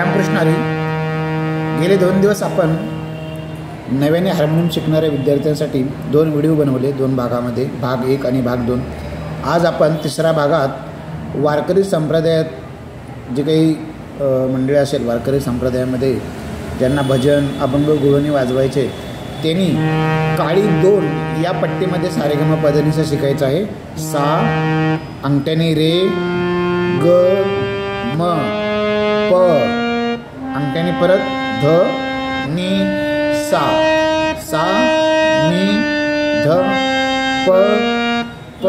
रामकृष्ण हरी. गेले 2 दिवस आपण नव्याने हार्मोनियम शिकणाऱ्या विद्यार्थ्यांसाठी 2 व्हिडिओ बनवले, 2 भागामध्ये, भाग 1 आणि भाग 2. आज आपण तिसऱ्या भागात वारकरी संप्रदायात जे काही मंडळी असेल, वारकरी संप्रदायामध्ये ज्यांना भजन, अभंग, गुळणी वाजवायचे, त्यांनी काळी 2 या पट्टीमध्ये सारेगमपधनिसा शिकायचं आहे. सा, अंगठ्याने रे, ग, म, प, अंगठ्याने परत ध, नि, सा, सा, नि, ध, प, प,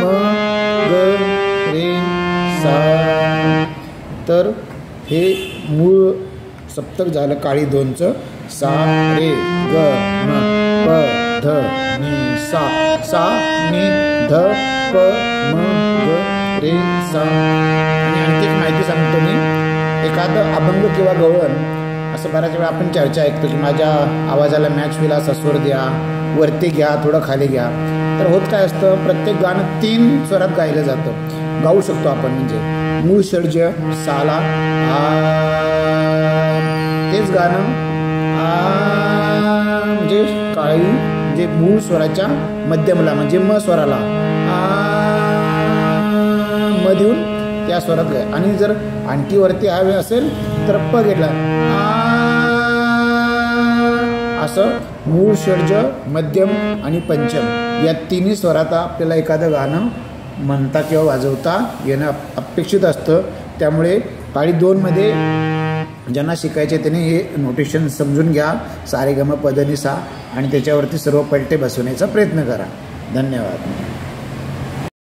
म, ग, रे, सा. तर हे मूळ सप्तक झालं काळी 2चं. सा, रे, ग, म, प, ध, नि, सा, सा, नि, ध, प, म, ग, रे, सा. आणि आणखी एक माहिती सांगतो मी. एखादं अभंग किंवा गवळण असं बऱ्याच वेळा आपण चर्चा ऐकतो की माझ्या आवाजाला मॅच होईल असा स्वर द्या, वरती घ्या, थोडं खाली घ्या. तर होत काय असतं, प्रत्येक गाणं 3 स्वरात गायलं जातं, गाऊ शकतो आपण. म्हणजे मूळ षड्ज साला आ, तेच गाणं आ म्हणजे काळी म्हणजे मूळ स्वराच्या मध्यमला म्हणजे म स्वराला आ म देऊन त्या स्वरात गाय. आणि जर आणखी वरती हवे असेल तर प घेतला असं मूळ षड्ज, मध्यम आणि पंचम या 3 स्वरात आपल्याला एखादं गाणं म्हणता किंवा वाजवता येणं अपेक्षित असतं. त्यामुळे काळी 2मध्ये ज्यांना शिकायचे त्यांनी हे नोटेशन समजून घ्या, सारेगमपधनिसा, आणि त्याच्यावरती सर्व पलटे बसवण्याचा प्रयत्न करा. धन्यवाद.